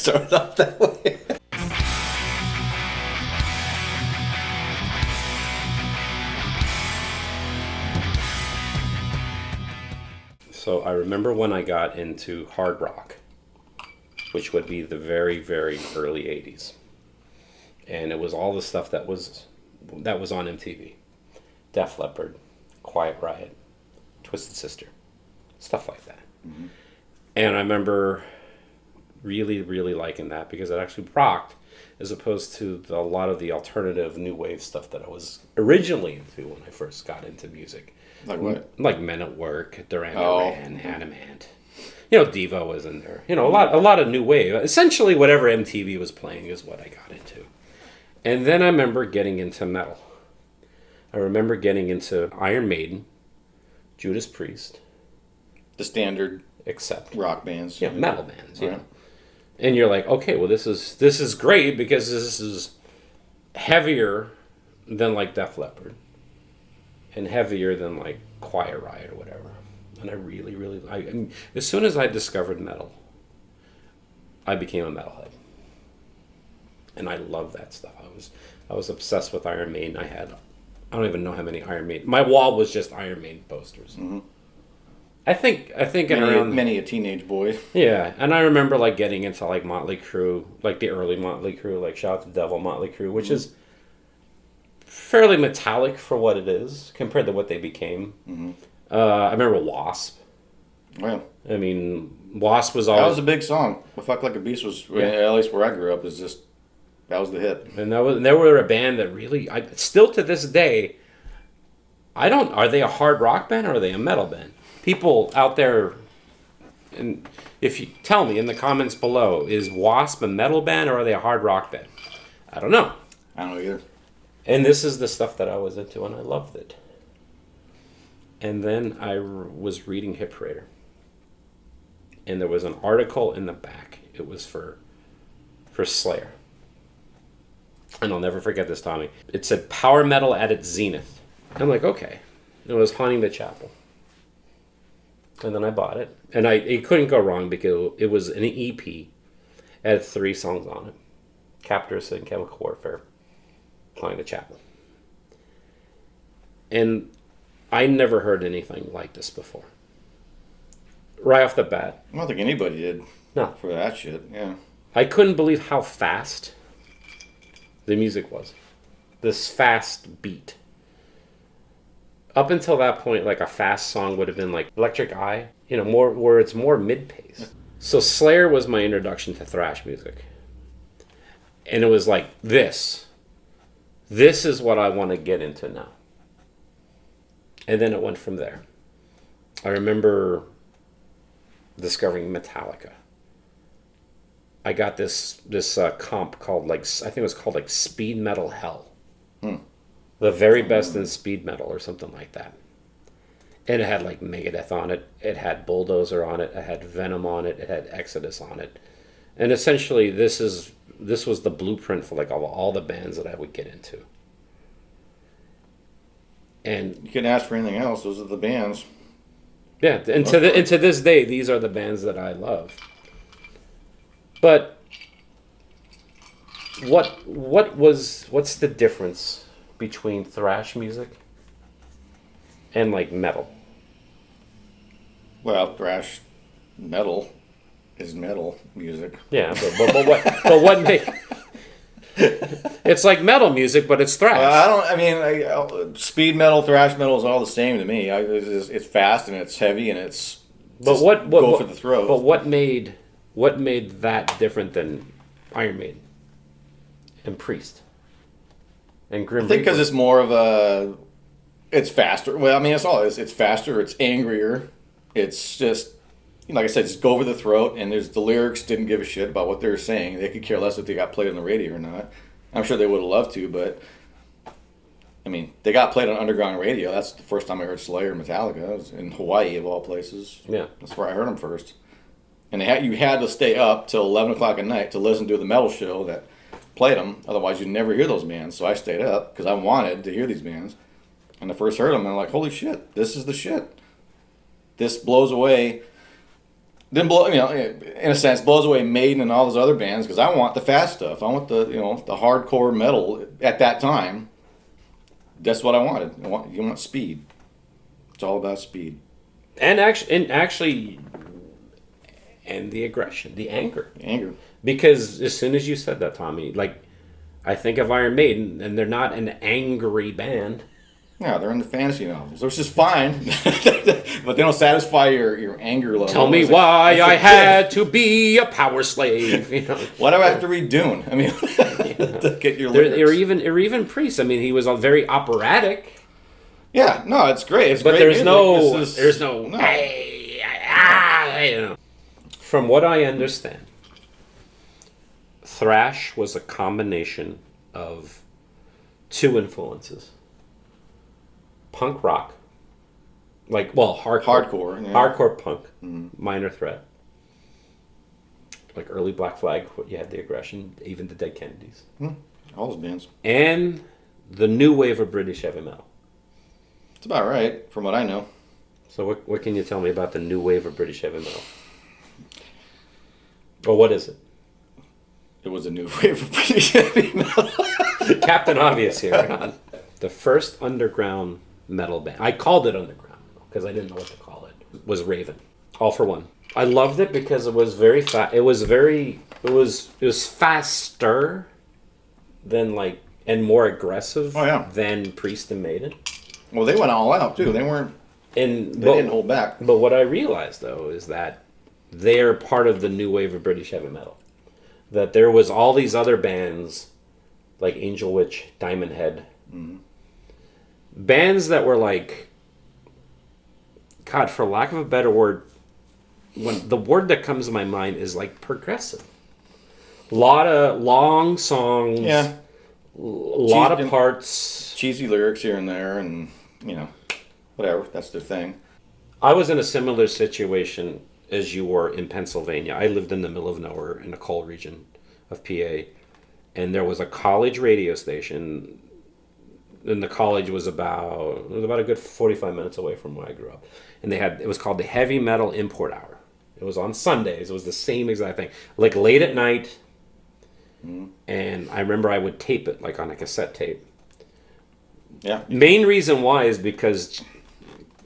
started off that way. So I remember when I got into hard rock, which would be the very, very early 80s. And it was all the stuff that was on MTV. Def Leppard, Quiet Riot, Twisted Sister, stuff like that. Mm-hmm. And I remember really, really liking that because it actually rocked as opposed to a lot of the alternative new wave stuff that I was originally into when I first got into music. Like what? Like Men at Work, Duran Duran, Animant. Devo was in there. A lot of new wave. Essentially, whatever MTV was playing is what I got into. And then I remember getting into metal. I remember getting into Iron Maiden, Judas Priest. The standard except rock bands. Yeah, metal bands. Right. And you're like, okay, well, this is great because this is heavier than like Def Leppard. And heavier than like Quiet Riot or whatever. And I really, really, as soon as I discovered metal, I became a metalhead. And I love that stuff. I was obsessed with Iron Maiden. I don't even know how many Iron Maiden. My wall was just Iron Maiden posters. Mm-hmm. I think many a teenage boy. Yeah, and I remember like getting into like Motley Crue, like the early Motley Crue, like Shout Out to the Devil Motley Crue, which is fairly metallic for what it is compared to what they became. Mm-hmm. I remember Wasp. Well, I mean, Wasp was always... That was a big song. Fuck Like a Beast was, at least where I grew up, is just... That was the hit. And they were a band that really... still to this day, are they a hard rock band or are they a metal band? People out there... And if you tell me in the comments below, is Wasp a metal band or are they a hard rock band? I don't know. I don't know either. And this is the stuff that I was into and I loved it. And then I was reading Hit Parader. And there was an article in the back. It was for Slayer. And I'll never forget this, Tommy. It said power metal at its zenith. I'm like, okay. It was Haunting the Chapel. And then I bought it. And it couldn't go wrong because it was an EP. It had 3 songs on it. Captors and Chemical Warfare. Haunting the Chapel. And I never heard anything like this before. Right off the bat. I don't think anybody did. No. For that shit, yeah. I couldn't believe how fast the music was. This fast beat. Up until that point, like a fast song would have been like Electric Eye, more where it's more mid-pace. So Slayer was my introduction to thrash music. And it was like this. This is what I want to get into now. And then it went from there. I remember discovering Metallica. I got this comp called I think it was called like Speed Metal Hell. The very best in speed metal or something like that. And it had like Megadeth on it. It had Bulldozer on it. It had Venom on it. It had Exodus on it. And essentially this was the blueprint for like all the bands that I would get into. And you couldn't ask for anything else. Those are the bands. Yeah, and to this day, these are the bands that I love. But what's the difference between thrash music and like metal? Well, thrash metal is metal music. Yeah, but what make it's like metal music, but it's thrash. Speed metal, thrash metal is all the same to me. It's fast and it's heavy and it's. But what go for the throat? But what made that different than Iron Maiden and Priest and Grim Reaper? I think because it's more of a. It's faster. Well, I mean, it's faster. It's angrier. It's just. Like I said, just go over the throat, and the lyrics didn't give a shit about what they were saying. They could care less if they got played on the radio or not. I'm sure they would have loved to, but I mean, they got played on underground radio. That's the first time I heard Slayer and Metallica. It was in Hawaii, of all places. Yeah, that's where I heard them first. And you had to stay up till 11 o'clock at night to listen to the metal show that played them. Otherwise, you'd never hear those bands. So I stayed up because I wanted to hear these bands. And I first heard them, and I'm like, holy shit, this is the shit. This blows away then blow, in a sense, blows away Maiden and all those other bands because I want the fast stuff. I want the the hardcore metal at that time. That's what I wanted. You want speed. It's all about speed. And actually, and the aggression, the anger. Because as soon as you said that, Tommy, like, I think of Iron Maiden, and they're not an angry band. Yeah, they're in the fantasy novels, which is fine, but they don't satisfy your anger level. Tell me why I had to be a power slave. Why do I have to read Dune? I mean, to get your lyrics. Or even Priest. I mean, he was very operatic. Yeah, no, it's great. It's but great there's music. There's no. From what I understand, thrash was a combination of two influences. Punk rock, hardcore punk, Minor Threat, like early Black Flag. You had the aggression, even the Dead Kennedys, all those bands, and the new wave of British heavy metal. It's about right, from what I know. So what can you tell me about the new wave of British heavy metal? Or what is it? It was a new wave of British heavy metal. Captain Obvious here. The first underground metal band, I called it underground because I didn't know what to call it, was Raven. All for One. I loved it because it was very fast. It was faster than and more aggressive than Priest and Maiden. Well, they went all out too. They didn't hold back. But what I realized though is that they're part of the new wave of British heavy metal. That there was all these other bands like Angel Witch, Diamond Head. Mm-hmm. Bands that were God, for lack of a better word, when the word that comes to my mind is progressive. A lot of long songs. Yeah. A lot of parts. Cheesy lyrics here and there, and whatever. That's their thing. I was in a similar situation as you were in Pennsylvania. I lived in the middle of nowhere in a coal region of PA, and there was a college radio station. And the college was about a good 45 minutes away from where I grew up. And it was called the Heavy Metal Import Hour. It was on Sundays. It was the same exact thing. Late at night. Mm-hmm. And I remember I would tape it on a cassette tape. Yeah. Main reason why is because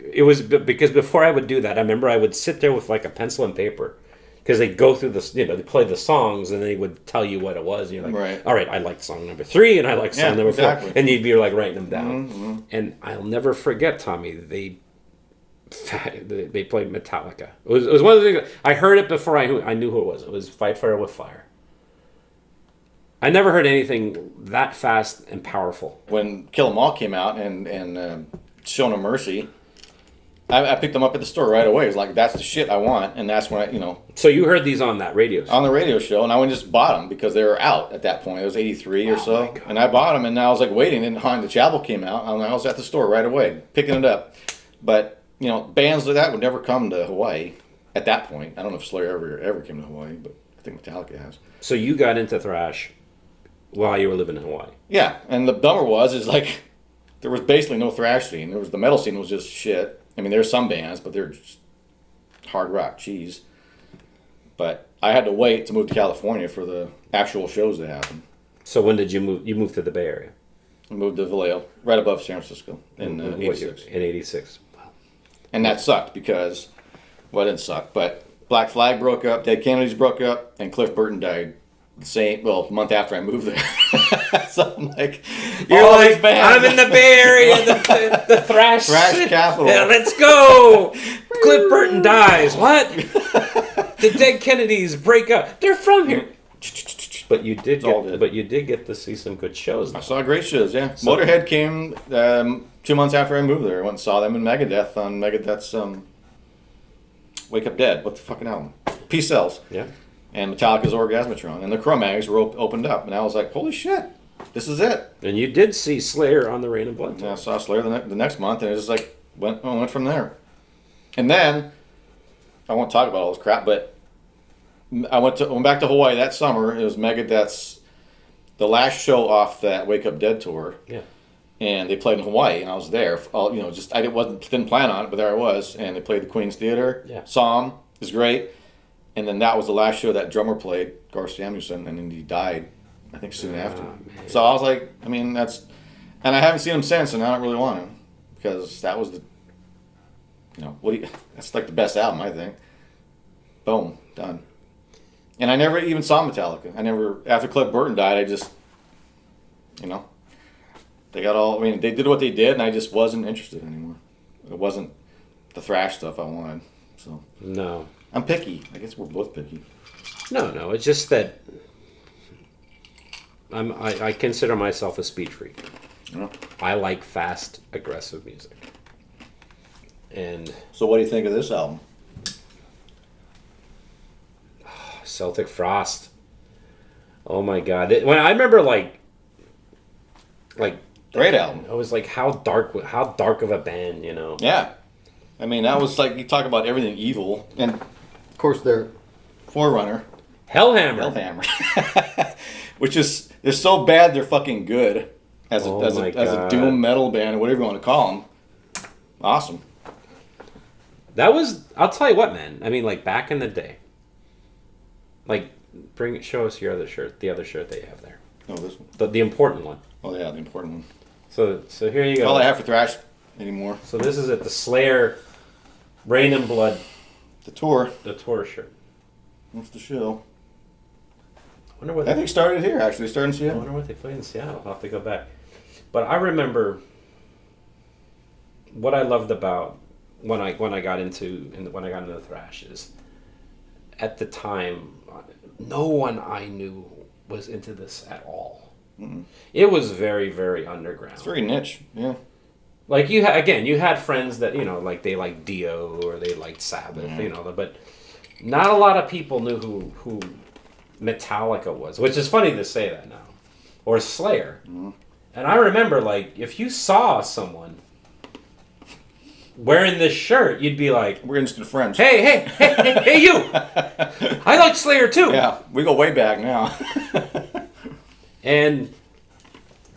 before I would do that, I remember I would sit there with a pencil and paper. Because they go through this, they play the songs, and they would tell you what it was. And you're right. All right, I like song number 3, and I like song number 4. And you'd be writing them down. Mm-hmm. And I'll never forget, Tommy, they played Metallica. It was one of the things, I heard it before I knew who it was. It was Fight Fire with Fire. I never heard anything that fast and powerful. When Kill 'Em All came out and Show No Mercy, I picked them up at the store right away. It was that's the shit I want, and that's when I. So you heard these on that radio show? On the radio show, and I went and just bought them because they were out at that point. It was 83 or so, and I bought them, and I was waiting, and Untitled Chapter came out, and I was at the store right away, picking it up. But, bands like that would never come to Hawaii at that point. I don't know if Slayer ever came to Hawaii, but I think Metallica has. So you got into thrash while you were living in Hawaii? Yeah, and the bummer is there was basically no thrash scene. The metal scene was just shit. I mean, there's some bands, but they're just hard rock cheese. But I had to wait to move to California for the actual shows to happen. So when did you move? You moved to the Bay Area? I moved to Vallejo, right above San Francisco, in 86. In 86. Wow. And that sucked because, well, it didn't suck, but Black Flag broke up, Dead Kennedys broke up, and Cliff Burton died a month after I moved there. So I'm you're I'm in the Bay Area, the thrash capital. Yeah, let's go. Cliff Burton dies. What? The Dead Kennedys break up. They're from here. But you did get to see some good shows. I saw great shows. Yeah, so, Motorhead came 2 months after I moved there. I went and saw them in Megadeth on Megadeth's Wake Up Dead. What the fucking album? Peace Sells. Yeah. And Metallica's Orgasmatron, and the Cro-Mags were opened up, and I was like, "Holy shit, this is it!" And you did see Slayer on the Rain and Blood tour. Yeah, I saw Slayer the next month, and it just went from there. And then I won't talk about all this crap, but I went back to Hawaii that summer. It was Megadeth's the last show off that Wake Up Dead tour. Yeah. And they played in Hawaii, and I was there. I didn't plan on it, but there I was, and they played the Queen's Theater. Yeah. Saw them. It was great. And then that was the last show that drummer played, Garth Samuelson, and then he died, I think, soon after. Man. So I was like, I mean, that's... And I haven't seen him since, and I don't really want him. Because that was the... that's like the best album, I think. Boom. Done. And I never even saw Metallica. After Cliff Burton died, I just... They got all... I mean, they did what they did, and I just wasn't interested anymore. It wasn't the thrash stuff I wanted. So... No. I'm picky. I guess we're both picky. No. It's just that I consider myself a speed freak. Yeah. I like fast, aggressive music. And So what do you think of this album? Celtic Frost. Oh my God! When I remember, like Great album. I was like, how dark of a band, Yeah. I mean, that was like, you talk about everything evil. And, of course, their forerunner, Hellhammer. which is, they're so bad they're fucking good as a doom metal band, or whatever you want to call them. Awesome. That was, I'll tell you what, man. I mean, like, back in the day. Like, show us your other shirt, the other shirt that you have there. Oh, this one? The important one. Oh, yeah, the important one. So here you go. All I have for thrash anymore. So this is it, the Slayer Rain and Blood. The tour. The tour shirt. What's the show? I wonder what I think it started here, actually. It started in I Seattle. wonder what they played in Seattle. I'll have to go back. But I remember what I loved about when I got into the thrash is, at the time, no one I knew was into this at all. Mm-mm. It was very, very underground. It's very niche, yeah. Like you had friends that like they liked Dio or they liked Sabbath, but not a lot of people knew who Metallica was, which is funny to say that now, or Slayer. Mm-hmm. And I remember, like, if you saw someone wearing this shirt, you'd be like, We're instant friends. hey, you! I like Slayer too. Yeah, we go way back now. And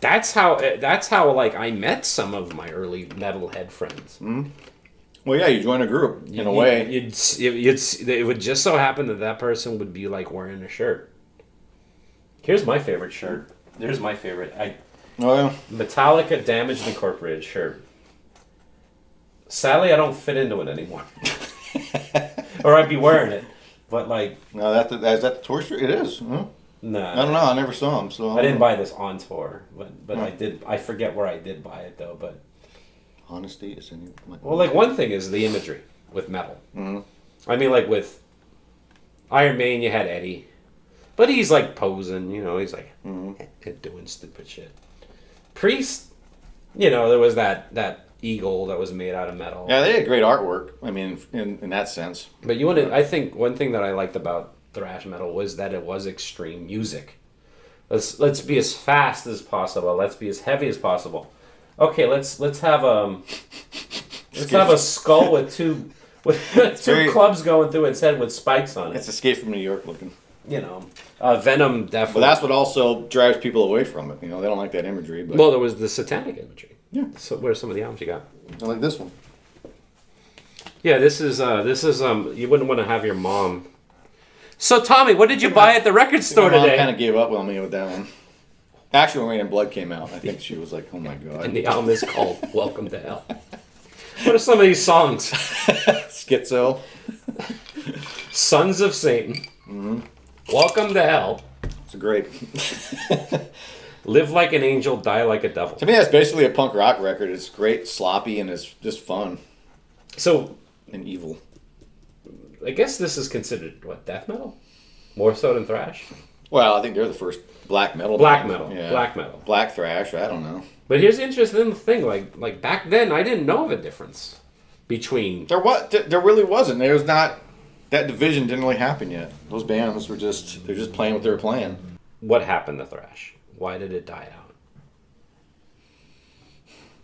that's how like I met some of my early metalhead friends. Mm-hmm. Well, yeah, you join a group in a way. It would just so happen that person would be like wearing a shirt. Here's my favorite shirt. There's my favorite. Oh yeah. Metallica Damaged Incorporated shirt. Sadly, I don't fit into it anymore. Or I'd be wearing it, but like. No, is that the tour shirt? It is. Huh? No. I don't know. I never saw him, so I didn't buy this on tour, but I did. I forget where I did buy it though, but. Honesty is in you. Well, like, one thing is the imagery with metal. Mm-hmm. I mean, like with Iron Maiden, you had Eddie, but he's like posing, he's like doing stupid shit. Priest, there was that eagle that was made out of metal. Yeah, they had great artwork. I mean, in that sense. But I think one thing that I liked about thrash metal was that it was extreme music. Let's be as fast as possible. Let's be as heavy as possible. Okay, let's have a skull with two clubs going through its head with spikes on it. It's Escape from New York looking. Venom definitely. But that's what also drives people away from it. They don't like that imagery. But well, there was the satanic imagery. Yeah. So where's some of the albums you got? I like this one. Yeah, this is you wouldn't want to have your mom. So Tommy, what did you buy at the record store My mom today? kind of gave up on me with that one. Actually, when Rain and Blood came out, I think she was like, "Oh my god!" And the album is called "Welcome to Hell." What are some of these songs? Schizo. Sons of Satan. Mm-hmm. Welcome to Hell. It's great. Live like an angel, die like a devil. To me, that's basically a punk rock record. It's great, sloppy, and it's just fun. So, and evil. I guess this is considered, what, death metal? More so than thrash? Well, I think they're the first black metal. Black band. metal. Yeah. Black metal. Black thrash, I don't know. But here's the interesting thing. Like back then, I didn't know of a difference between... There really wasn't. There was not... That division didn't really happen yet. Those bands were they're just playing what they were playing. What happened to thrash? Why did it die out?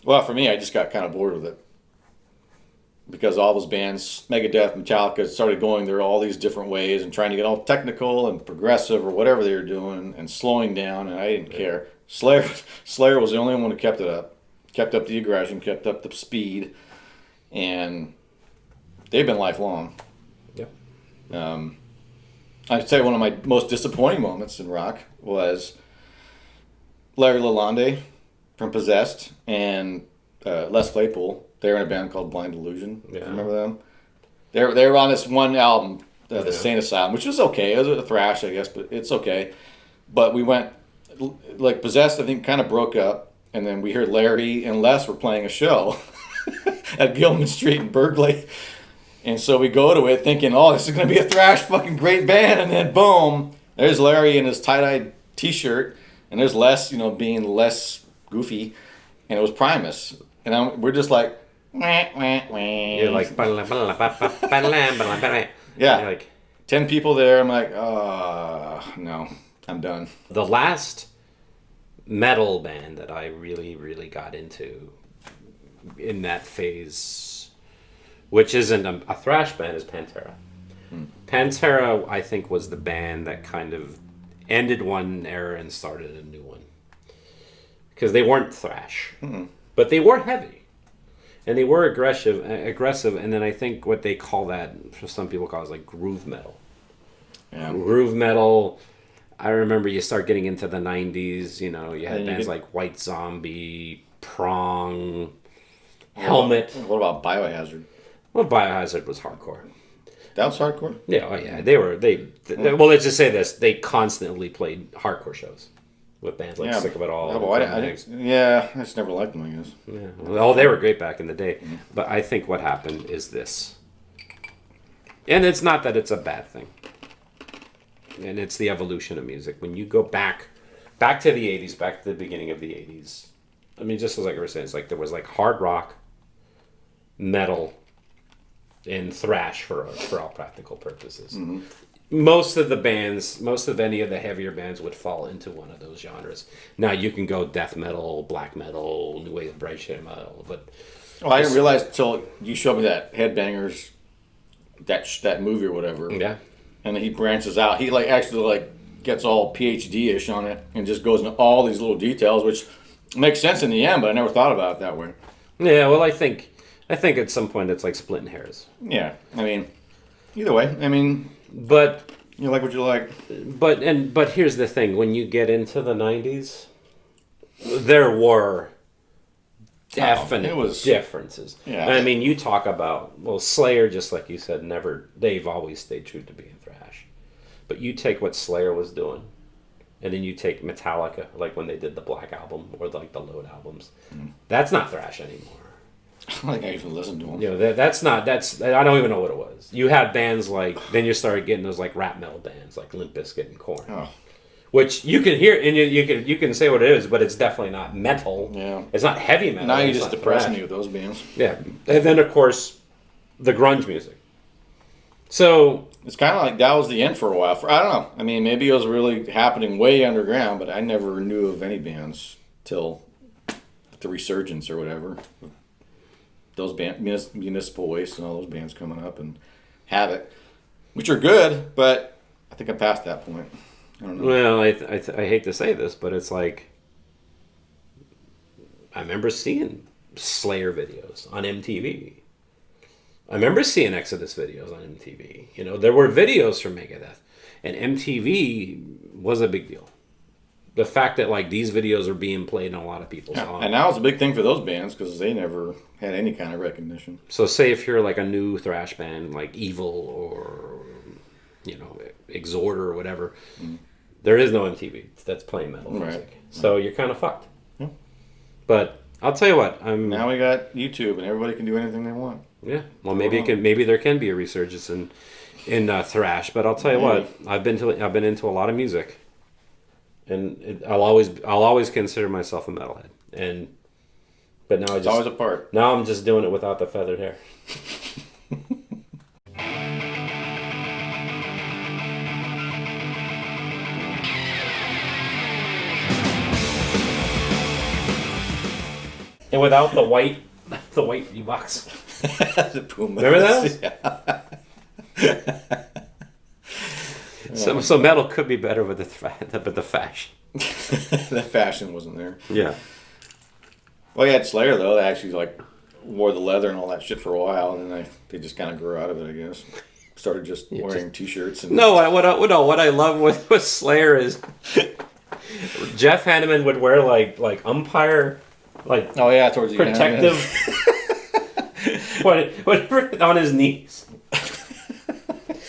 Well, for me, I just got kind of bored with it. Because all those bands, Megadeth, Metallica, started going there all these different ways and trying to get all technical and progressive or whatever they were doing and slowing down, and I didn't care. Slayer was the only one who kept it up. Kept up the aggression, kept up the speed, and they've been lifelong. Yep. I'd say one of my most disappointing moments in rock was Larry Lalonde from Possessed and Les Claypool. They were in a band called Blind Illusion. Yeah. Remember them? They were on this one album, the Saint Asylum, which was okay. It was a thrash, I guess, but it's okay. But we went, like Possessed, I think, kind of broke up, and then we heard Larry and Les were playing a show at Gilman Street in Berkeley. And so we go to it thinking, oh, this is going to be a thrash fucking great band. And then boom, there's Larry in his tie-dye t-shirt. And there's Les, being less goofy. And it was Primus. And we're just like, wah, wah, wah. You're like, yeah. You're like 10 people there. I'm like, oh, no, I'm done. the last metal band that I really, really got into in that phase, which isn't a thrash band, is Pantera. Pantera, I think, was the band that kind of ended one era and started a new one. Because they weren't thrash, but they were heavy. And they were aggressive, and then I think what they call that, some people call it like groove metal. Yeah. Groove metal, I remember you start getting into the 90s, you had bands like White Zombie, Prong, Helmet. What about Biohazard? Well, Biohazard was hardcore. That was hardcore? Yeah, oh yeah. Well, let's just say this. They constantly played hardcore shows with bands like Sick of It All. I just never liked them, I guess. Yeah. Well, they were great back in the day. But I think what happened is this. And it's not that it's a bad thing. And it's the evolution of music. When you go back to the 80s, back to the beginning of the 80s. I mean, just as like I was saying, it's like there was like hard rock, metal, and thrash for all practical purposes. Mm-hmm. Most of any of the heavier bands would fall into one of those genres. Now you can go death metal, black metal, new wave thrash metal, but I didn't realize until you showed me that Headbangers, that movie or whatever. Yeah, and then he branches out. He actually gets all PhD-ish on it and just goes into all these little details, which makes sense in the end. But I never thought about it that way. Yeah, well, I think at some point it's like splitting hairs. Yeah, I mean, either way, I mean. But you like what you like. But here's the thing: when you get into the 90s, there were definite differences. Yeah. I mean, you talk about Slayer, just like you said, they've always stayed true to being thrash. But you take what Slayer was doing, and then you take Metallica, like when they did the Black Album or like the Load albums. That's not thrash anymore. I don't think I even listened to them. I don't even know what it was. You had bands then you started getting those like rap metal bands like Limp Bizkit and Korn. Oh. Which you can hear, and you can say what it is, but it's definitely not metal. Yeah. It's not heavy metal. Now you just depress me with those bands. Yeah. And then, of course, the grunge music. So it's kind of like that was the end for a while. I don't know. I mean, maybe it was really happening way underground, but I never knew of any bands till the Resurgence or whatever. Those bands, Municipal Waste and all those bands coming up and Havoc, which are good, but I think I'm past that point. I don't know. Well, I hate to say this, but it's like I remember seeing Slayer videos on MTV. I remember seeing Exodus videos on MTV. There were videos from Megadeth, and MTV was a big deal. The fact that these videos are being played in a lot of people's songs. And now it's a big thing for those bands because they never had any kind of recognition. So say if you're a new thrash band like Evil or Exhorder or whatever, there is no MTV that's playing metal music. So you're kind of fucked. Yeah. But I'll tell you what. Now we got YouTube and everybody can do anything they want. Yeah. Well, maybe there can be a resurgence in thrash. But I'll tell you what. I've been into a lot of music. And I'll always consider myself a metalhead, but now it's always a part. Now I'm just doing it without the feathered hair. And without the white Reeboks. The Puma. Remember those? Yeah. So metal could be better with the fashion. The fashion wasn't there. Yeah. Well, you had Slayer though. They actually wore the leather and all that shit for a while, and then they just kind of grew out of it, I guess. started just wearing t-shirts. And No, what I love with Slayer is Jeff Hanneman would wear like umpire, like oh yeah, towards the protective, whatever on his knees.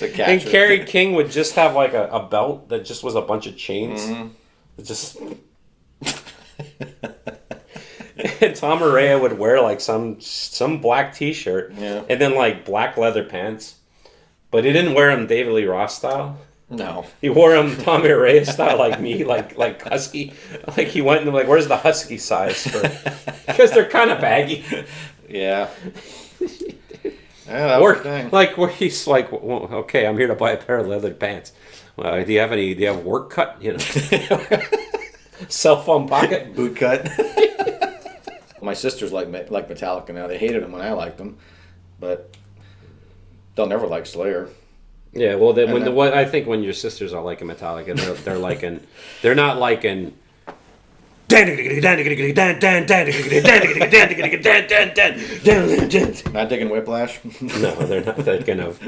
And Kerry King would just have like a belt that just was a bunch of chains. It just. And Tom Araya would wear like some black T-shirt, and then like black leather pants, but he didn't wear them David Lee Roth style. No, he wore them Tom Araya style, like me, like husky. Like he went and like, where's the husky size for? Because they're kind of baggy. Yeah. Or like where he's like, well, okay, I'm here to buy a pair of leather pants. Do you have work cut? You know, cell phone pocket, boot cut. My sisters like Metallica now. They hated them when I liked them, but they'll never like Slayer. Yeah, well, I think when your sisters are liking Metallica, they're not liking. Not digging Whiplash. No, they're not thinking of.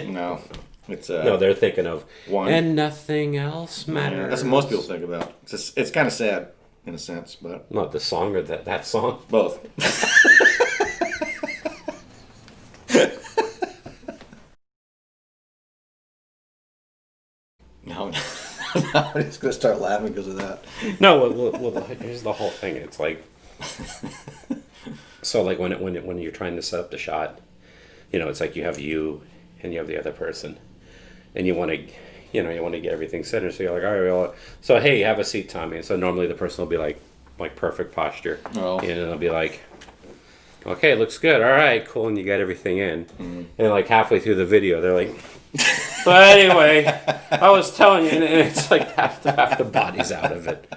No, it's no, they're thinking of one. And nothing else matters. Yeah, that's what most people think about. It's kind of sad in a sense, but not the song or that song. Both. No, I'm just gonna start laughing because of that. No, well, here's the whole thing. It's like, so like when you're trying to set up the shot, you know, it's like you have you and you have the other person, and you want to get everything centered. So you're like, all right, well, so hey, have a seat, Tommy. And so normally the person will be like perfect posture, and they'll be like, okay, looks good, all right, cool, and you got everything in, and like halfway through the video, they're like. But anyway, I was telling you, and it's like half the body's out of it.